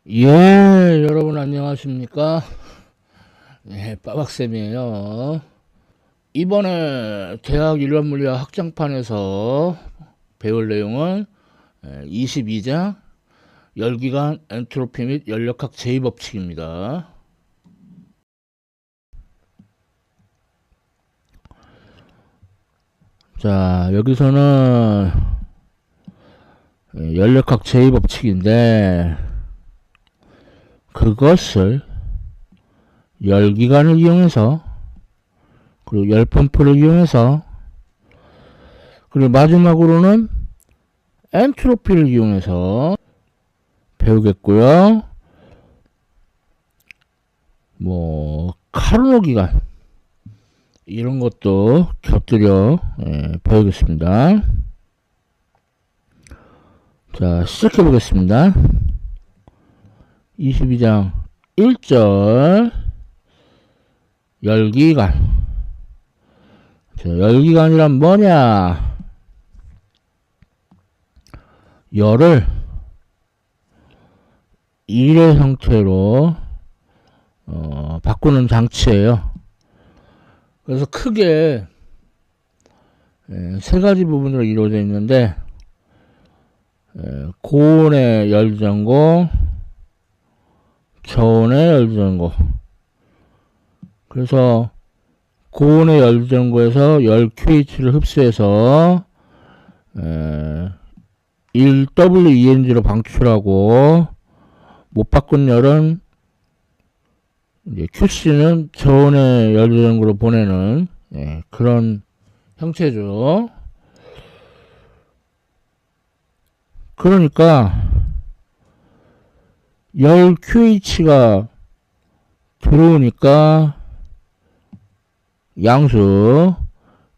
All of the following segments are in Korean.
예, 여러분 안녕하십니까? 예, 빠박쌤이에요. 이번에 대학 일반물리학 학장판에서 배울 내용은 22장 열기관 엔트로피 및 연력학 제2법칙입니다. 자, 여기서는 연력학 제2법칙인데 그것을 열기관을 이용해서 그리고 열펌프를 이용해서 그리고 마지막으로는 엔트로피를 이용해서 배우겠고요. 카르노 기관 이런 것도 곁들여 배우겠습니다. 자, 시작해 보겠습니다. 22장 1절 열기관. 자, 열기관이란 뭐냐? 열을 일의 형태로 바꾸는 장치예요. 그래서 크게 세 가지 부분으로 이루어져 있는데 고온의 열전고, 저온의 열전고. 그래서 고온의 열전고에서 열 QH를 흡수해서 1WENG로 방출하고 못 바꾼 열은 이제 QC는 저온의 열전고로 보내는 그런 형태죠. 그러니까 열 QH가 들어오니까 양수,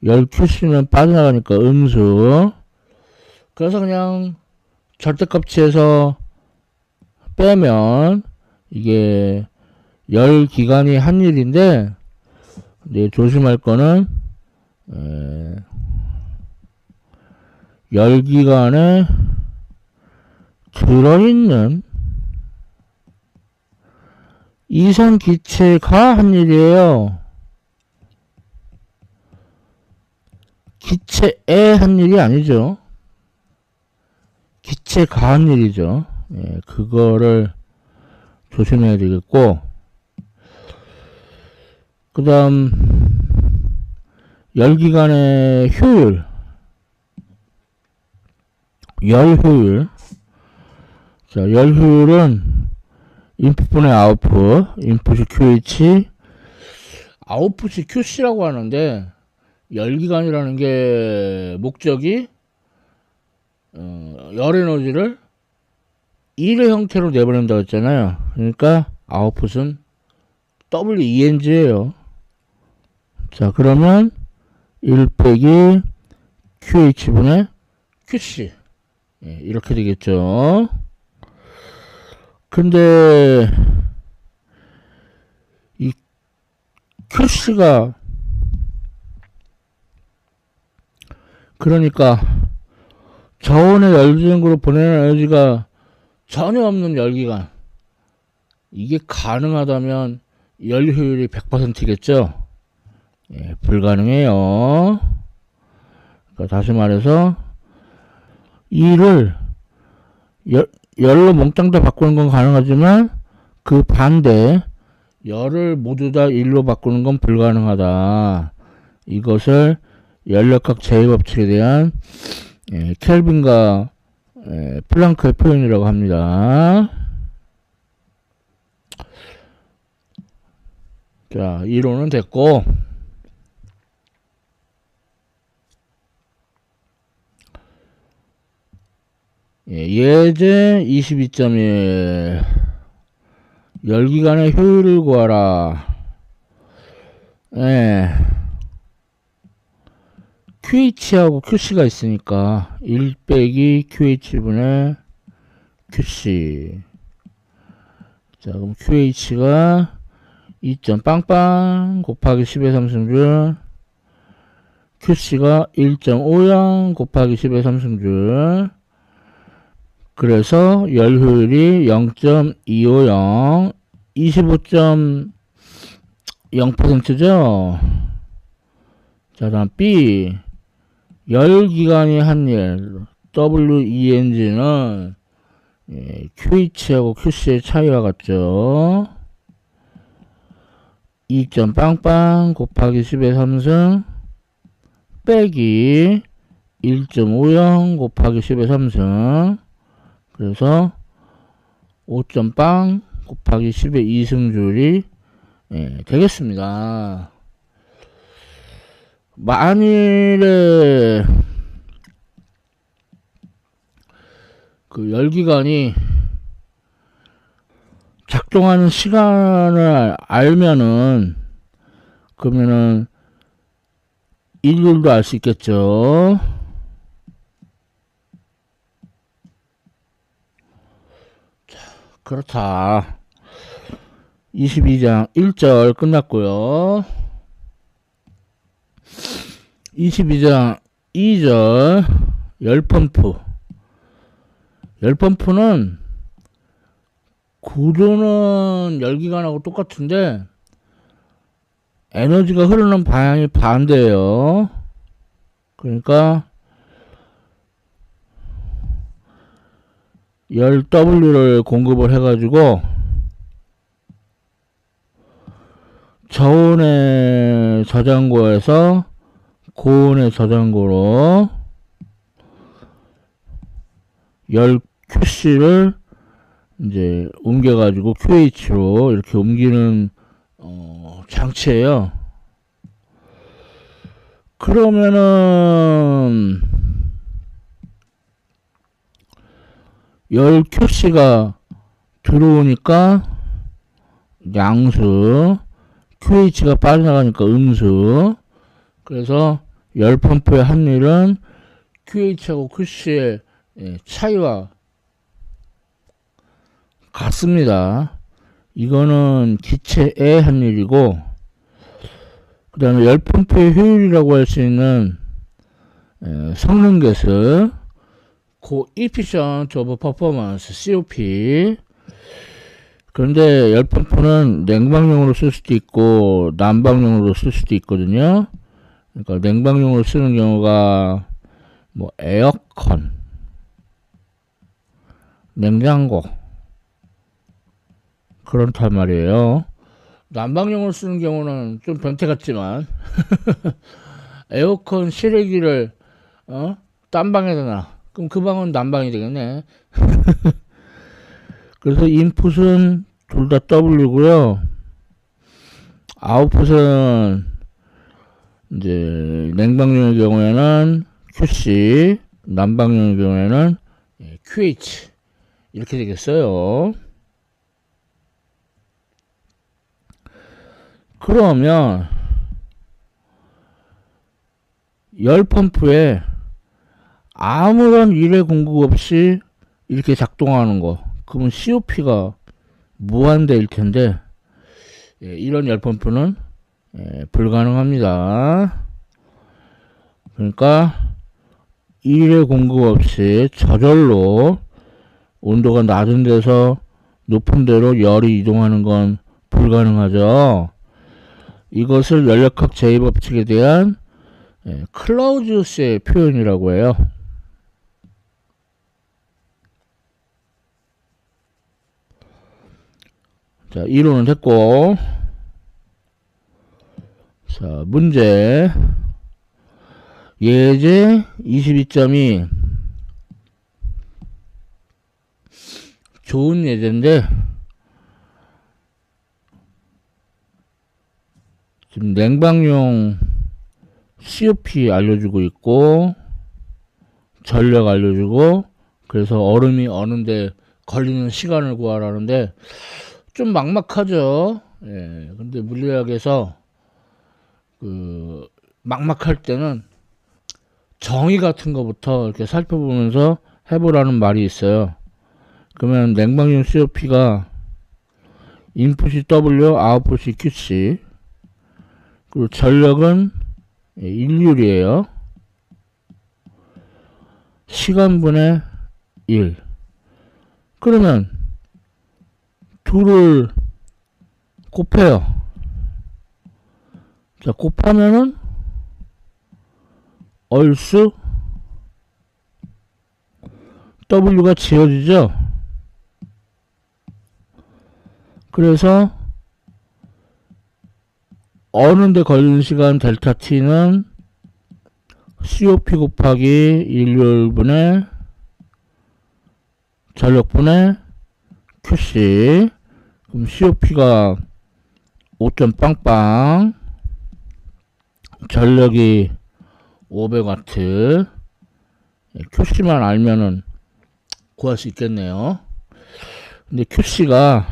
열 QC는 빠져나가니까 음수. 그래서 그냥 절대값치에서 빼면 이게 열 기간이 한 일인데, 이제 조심할 거는 열 기간에 들어있는 이산 기체가 한 일이에요. 기체의 한 일이 아니죠. 기체가 한 일이죠. 그거를 조심해야 되겠고, 그 다음 열기관의 효율, 열 효율. 자, 열 효율은 인풋분의 아웃풋, 인풋이 QH, 아웃풋이 QC라고 하는데, 열기관이라는 게 목적이 열 에너지를 1의 형태로 내보낸다고 했잖아요. 그러니까 아웃풋은 WENG예요. 자, 그러면 1 빼기 QH분의 QC 이렇게 되겠죠. 근데 이 QC가 그러니까 저온의 열전구로 보내는 에너지가 전혀 없는 열기관, 이게 가능하다면 열 효율이 100%겠죠. 불가능해요. 그러니까 다시 말해서 이를 열로 몽땅 다 바꾸는 건 가능하지만 그 반대 열을 모두 다 1로 바꾸는 건 불가능하다. 이것을 연력학 제2법칙에 대한 켈빈과 플랑크의 표현이라고 합니다. 자, 이론은 됐고, 예제 22.1 열기관의 효율을 구하라. QH하고 QC가 있으니까 1 빼기 QH분의 QC. 자, 그럼 QH가 2점 빵빵 곱하기 10의 3승줄, QC가 1.50 곱하기 10의 3승줄 그래서 열 효율이 0.250, 25.0%죠. 자, 다음 B. 열기관이 한일 WENG는 QH하고 QC의 차이와 같죠. 2점 빵빵 곱하기 10의 3승 빼기 1.50 곱하기 10의 3승, 그래서 5점 빵 곱하기 10의 2승률이 되겠습니다. 만일에 그 열기관이 작동하는 시간을 알면은, 그러면은 일률도 알 수 있겠죠. 자, 그렇다. 22장 1절 끝났고요. 22장 2절 열펌프. 열펌프는 구조는 열기관하고 똑같은데 에너지가 흐르는 방향이 반대예요. 그러니까 열 W를 공급을 해가지고 저온의 저장고에서 고온의 저장고로 열 QC를 이제 옮겨가지고 QH로 이렇게 옮기는 장치예요. 그러면은 열 QC가 들어오니까 양수, QH가 빠져나가니까 음수. 그래서 열 펌프의 한일은 QH하고 QC의 차이와 같습니다. 이거는 기체의 한일이고, 그 다음에 열 펌프의 효율이라고 할 수 있는 성능 계수, Coefficient of Performance, COP. 그런데 열 펌프는 냉방용으로 쓸 수도 있고 난방용으로 쓸 수도 있거든요. 그러니까 냉방용으로 쓰는 경우가 뭐 에어컨, 냉장고 그렇단 말이에요. 난방용으로 쓰는 경우는 좀 변태 같지만 에어컨 실외기를 딴 방에다 놔. 그럼 그 방은 난방이 되겠네. 그래서 인풋은 둘 다 W고요. 아웃풋은 이제 냉방용의 경우에는 QC, 난방용의 경우에는 QH 이렇게 되겠어요. 그러면 열 펌프에 아무런 일회 공급 없이 이렇게 작동하는 거, 그러면 COP가 무한대일 텐데 이런 열 펌프는 불가능합니다. 그러니까 일회 공급 없이 저절로 온도가 낮은 데서 높은 데로 열이 이동하는 건 불가능하죠. 이것을 연력학 제2법칙에 대한 클라우지우스의 표현이라고 해요. 자, 이론은 됐고, 자, 문제. 예제 22점이 좋은 예제인데, 지금 냉방용 COP 알려주고 있고, 전력 알려주고, 그래서 얼음이 어는데 걸리는 시간을 구하라는데, 좀 막막하죠. 예. 근데 물리학에서 막막할 때는 정의 같은 거부터 이렇게 살펴보면서 해보라는 말이 있어요. 그러면 냉방용 COP가 인풋이 W, 아웃풋이 QC, 그리고 전력은 일률이에요. 시간분의 1. 그러면 둘을 곱해요. 자, 곱하면은 얼수 W가 지워지죠. 그래서 어는데 걸리는 시간 델타 T는 COP 곱하기 일률분의 전력분의 QC. 그럼 COP가 5점 빵빵, 전력이 500W. QC만 알면은 구할 수 있겠네요. 근데 QC가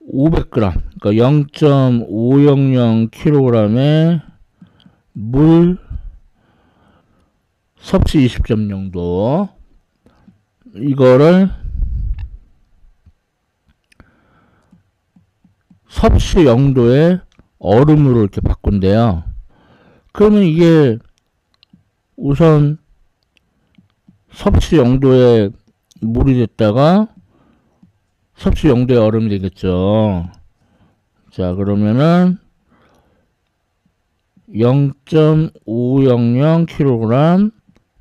500g, 그러니까 0.500kg에 물 섭씨 20점 정도. 이거를 섭씨 0도의 얼음으로 이렇게 바꾼대요. 그러면 이게 우선 섭씨 0도의 물이 됐다가 섭씨 0도의 얼음이 되겠죠. 자, 그러면은 0.500kg,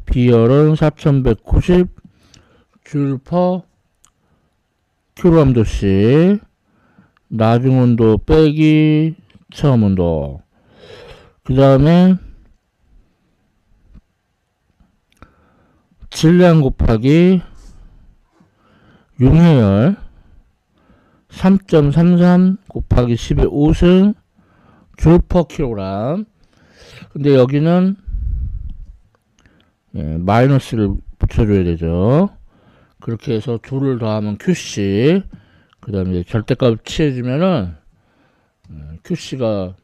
비열은 4190 줄 퍼 kg씩. 나중 온도 빼기 처음 온도. 그 다음에 질량 곱하기 융해열 3.33 곱하기 10의 5승 줄 퍼 킬로그램. 근데 여기는 마이너스를 붙여줘야 되죠. 그렇게 해서 둘을 더하면 QC. 그 다음에 절대값 취해주면은 QC가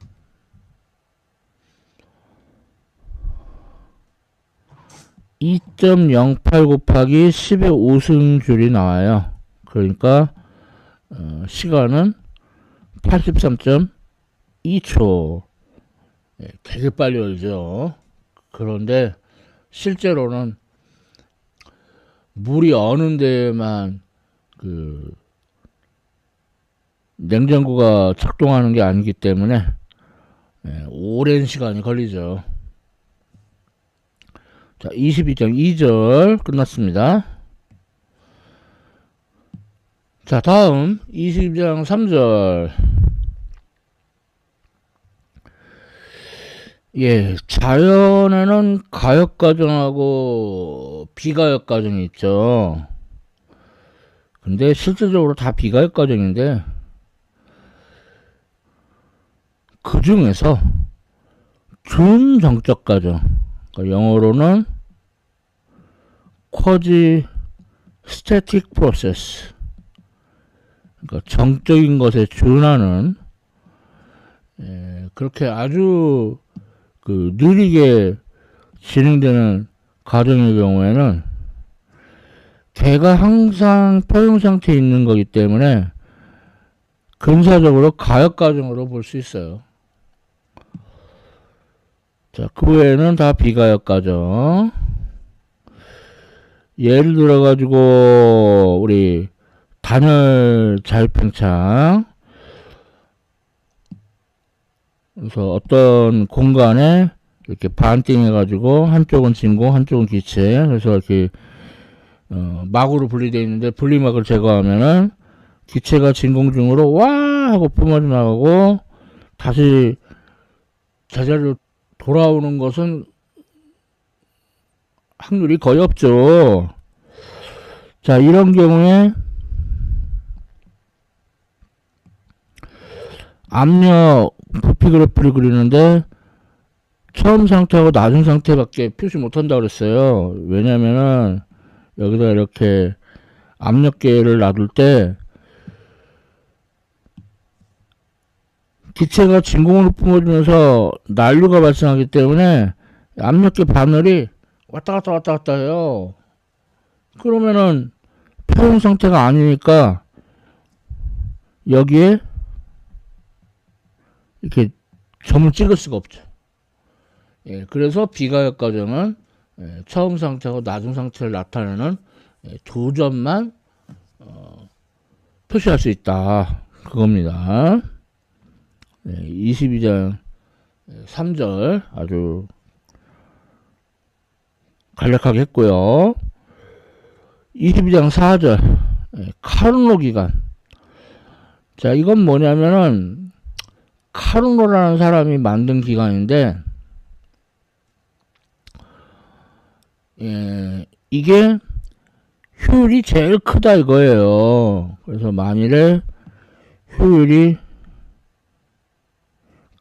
2.08 곱하기 10의 5승줄이 나와요. 그러니까 시간은 83.2초. 되게 빨리 열죠. 그런데 실제로는 물이 어는 데에만 냉장고가 작동하는 게 아니기 때문에 오랜 시간이 걸리죠. 자, 22.2절 끝났습니다. 자, 다음 22장 3절. 자연에는 가역과정하고 비가역과정이 있죠. 근데 실질적으로 다 비가역과정인데 그 중에서 준정적과정, 그러니까 영어로는 quasi-static process, 그러니까 정적인 것에 준하는, 그렇게 아주 느리게 진행되는 과정의 경우에는 걔가 항상 포용 상태에 있는 거기 때문에 근사적으로 가역 과정으로 볼 수 있어요. 자, 그 외에는 다 비가역 과정. 예를 들어 가지고 우리 단열 자유팽창, 그래서 어떤 공간에 이렇게 반띵해 가지고 한쪽은 진공 한쪽은 기체, 그래서 이렇게 막으로 분리되어 있는데 분리막을 제거하면은 기체가 진공 중으로 와 하고 뿜어져 나가고 다시 제자리로 돌아오는 것은 확률이 거의 없죠. 자, 이런 경우에 압력 부피 그래프를 그리는데 처음 상태하고 나중 상태밖에 표시 못한다고 그랬어요. 왜냐면은 여기다 이렇게 압력계를 놔둘 때 기체가 진공으로 뿜어지면서 난류가 발생하기 때문에 압력계 바늘이 왔다 갔다 해요. 그러면은 포용 상태가 아니니까 여기에 이렇게 점을 찍을 수가 없죠. 그래서 비가역 과정은 처음 상태하고 나중 상태를 나타내는 두 점만 표시할 수 있다. 그겁니다. 22장 3절 아주 간략하게 했고요. 22장 4절 카르노 기간. 자, 이건 뭐냐면은 카르노라는 사람이 만든 기간인데 이게 효율이 제일 크다 이거예요. 그래서 만일에 효율이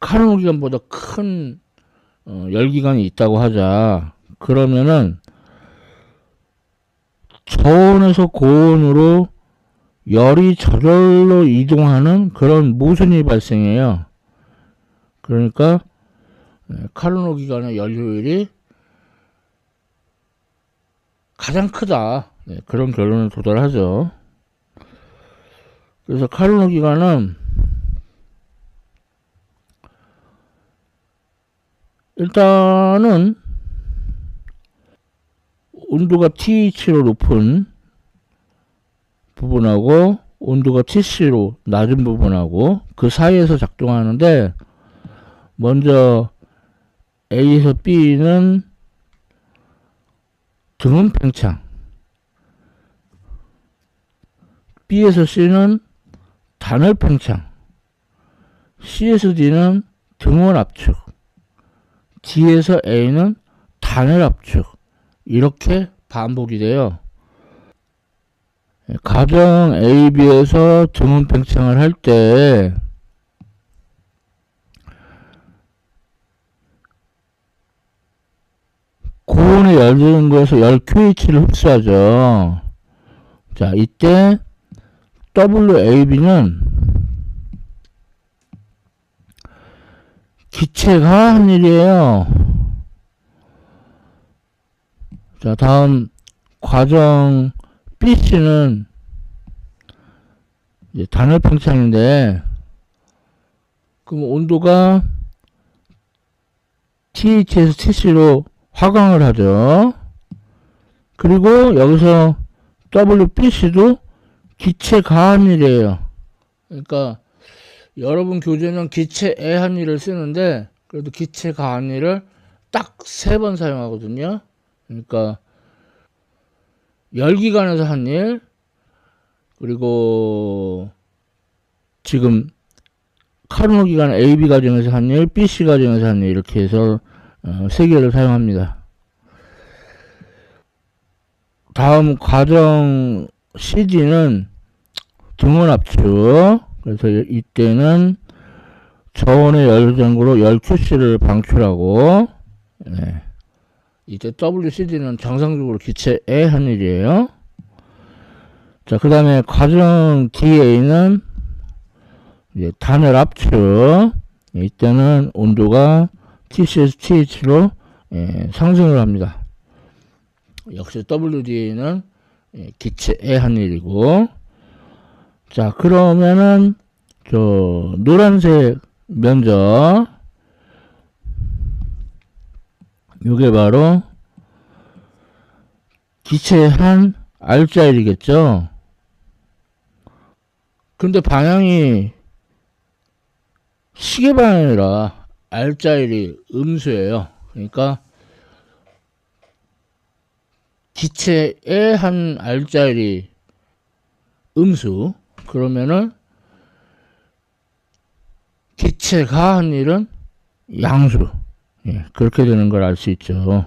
카르노 기간보다 큰 열기관이 있다고 하자. 그러면은 저온에서 고온으로 열이 저절로 이동하는 그런 모순이 발생해요. 그러니까 카르노 기간의 열 효율이 가장 크다. 그런 결론에 도달하죠. 그래서 카르노 기간은 일단은 온도가 TH로 높은 부분하고 온도가 TC로 낮은 부분하고 그 사이에서 작동하는데 먼저 A에서 B는 등은 팽창, B에서 C는 단열 팽창, C에서 D는 등원 압축, D에서 A는 단열 압축. 이렇게 반복이 돼요. 가정 A, B에서 등원 팽창을 할 때 고온에 열리는 거에서 열 QH를 흡수하죠. 자, 이때 WAB는 기체가 한 일이에요. 자, 다음 과정 BC는 이제 단열 팽창인데 그럼 온도가 TH에서 TC로 하강을 하죠. 그리고 여기서 WBC도 기체 가한일이에요. 그러니까 여러분 교재는 기체의 한일을 쓰는데 그래도 기체 가한일을 딱 3번 사용하거든요. 그러니까 열기관에서 한일, 그리고 지금 카르노 기간 AB 과정에서 한일, BC 과정에서 한일 이렇게 해서 3개를 사용합니다. 다음 과정 CD는 등원 압축. 그래서 이때는 저온의 열전구로 열 QC를 방출하고 이때 WCD는 정상적으로 기체의 한 일이에요. 자, 그 다음에 과정 DA는 단열 압축. 이때는 온도가 TC에서 TH로 상승을 합니다. 역시 WDA는 기체의 한 일이고. 자, 그러면은 저 노란색 면적 요게 바로 기체의 한 R자일이겠죠. 근데 방향이 시계 방향이라 R자일이 음수예요. 그러니까 기체의 한 R자일이 음수. 그러면은 기체가 한 일은 양수. 그렇게 되는 걸 알 수 있죠.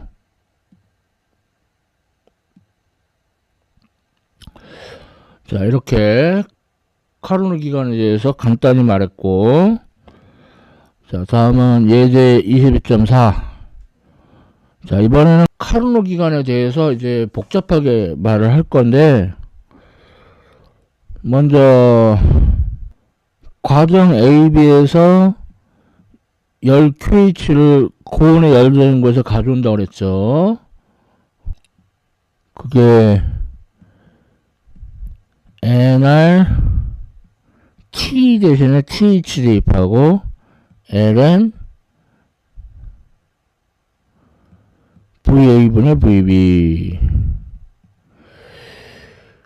자, 이렇게 카르노 기간에 대해서 간단히 말했고, 자, 다음은 예제 22.4. 자, 이번에는 카르노 기간에 대해서 이제 복잡하게 말을 할 건데, 먼저 과정 AB에서 열 QH를 고온에 열되는 곳에서 가져온다고 그랬죠. 그게 NR T 대신에 TH 대입하고 LN VA분의 VB.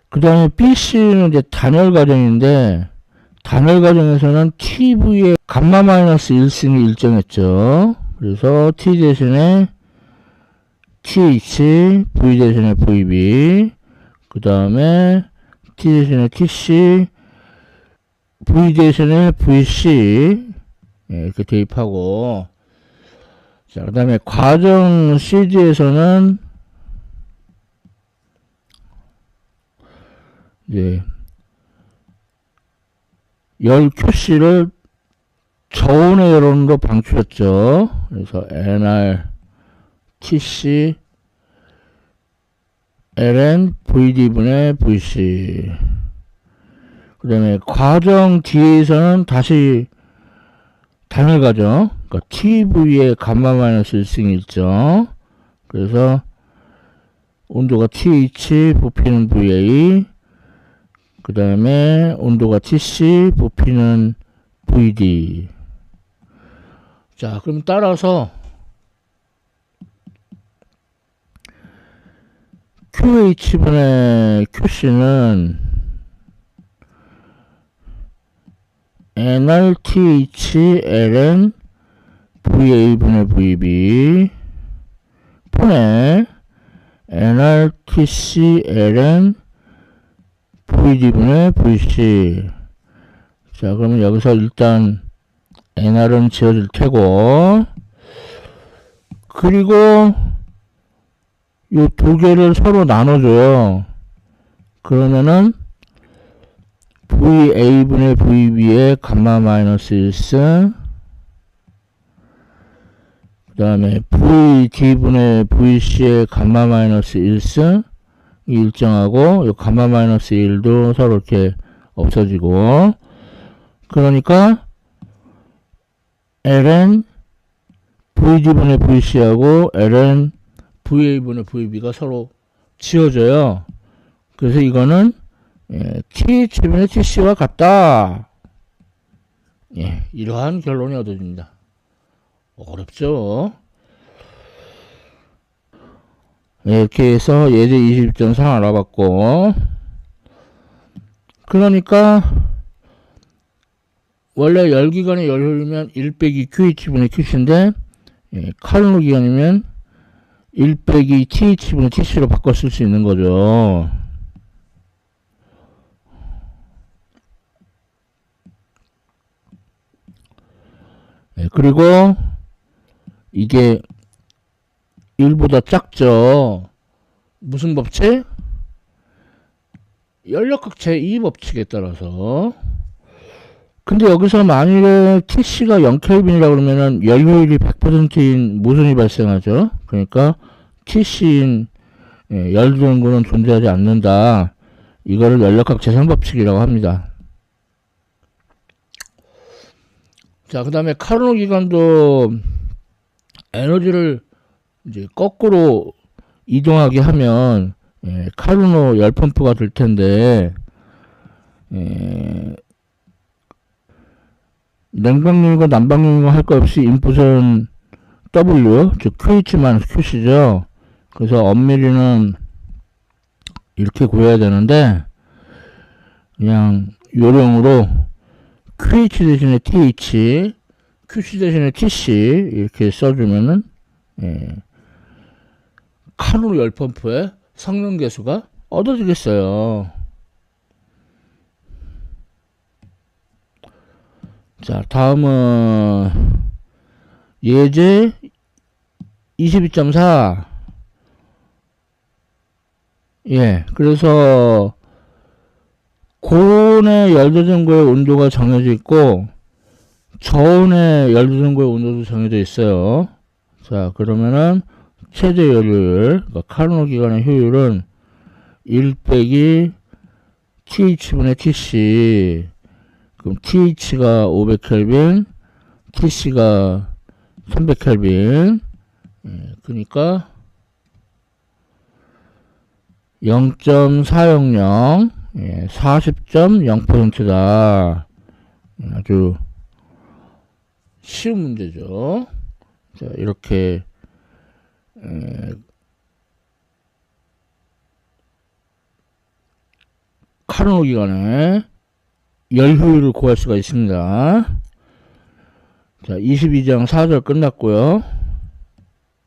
그 다음에 BC는 이제 단열 과정인데, 단열 과정에서는 TV의 감마 마이너스 1승이 일정했죠. 그래서 T 대신에 TH, V 대신에 VB, 그 다음에 T 대신에 TC, V 대신에 VC, 이렇게 대입하고, 자, 그 다음에 과정 CD에서는 이제 열 QC를 저온의 열온으로 방출했죠. 그래서 NR TC LN VD분의 VC. 그 다음에 과정 D에서는 다시 단열 과정, 그러니까 TV의 감마 마이너스 1승 일정. 그래서 온도가 TH, 부피는 VA. 그 다음에 온도가 TC, 부피는 VD. 자, 그럼 따라서 QH분의 QC는 NRTH LN VA분의 VB 분의 NRTC LN VD분의 VC. 자, 그러면 여기서 일단 NR은 지워질 테고, 그리고 요 두 개를 서로 나눠줘요. 그러면은 VA분의 VB의 감마 마이너스 1승, 그 다음에 VD분의 VC의 감마 마이너스 1승 일정하고, 요 감마 마이너스 1도 서로 이렇게 없어지고, 그러니까 ln VD분의 VC하고 ln VA분의 VB가 서로 지워져요. 그래서 이거는 TH분의 TC와 같다. 이러한 결론이 얻어집니다. 어렵죠? 이렇게 해서 예제 20.3 알아봤고, 그러니까 원래 열기관의 열효율이면 1 빼기 QH분의 QC인데, 칼로리 기관이면 1 빼기 TH분의 TC로 바꿔 쓸 수 있는 거죠. 그리고 이게 1보다 작죠. 무슨 법칙? 연력학 제2 법칙에 따라서. 근데 여기서 만일에 TC가 0켈빈이라 그러면은 열효율이 100%인 모순이 발생하죠. 그러니까 TC인 열전구는 존재하지 않는다. 이거를 연력학 제3법칙이라고 합니다. 자, 그 다음에 카르노 기관도 에너지를 이제 거꾸로 이동하게 하면 카르노 열펌프가 될 텐데, 냉방용이고 난방용이고 할 것 없이 인풋은 W, 즉 QH-QC죠. 그래서 엄밀히는 이렇게 구해야 되는데, 그냥 요령으로 QH 대신에 TH, QC 대신에 TC 이렇게 써주면은 카르노 열펌프의 성능 계수가 얻어지겠어요. 자, 다음은 예제 22.4. 그래서 고온의 열조전구의 온도가 정해져 있고 저온의 열조전구의 온도도 정해져 있어요. 자, 그러면은 최대 열효율, 그러니까 카르노 기관의 효율은 1 빼기 TH분의 TC. 그럼 TH가 500켈빈, TC가 300켈빈. 그러니까 0.400, 40.0%다. 아주 쉬운 문제죠. 자, 이렇게 8원 기간에 열 효율을 구할 수가 있습니다. 자, 22장 4절 끝났고요.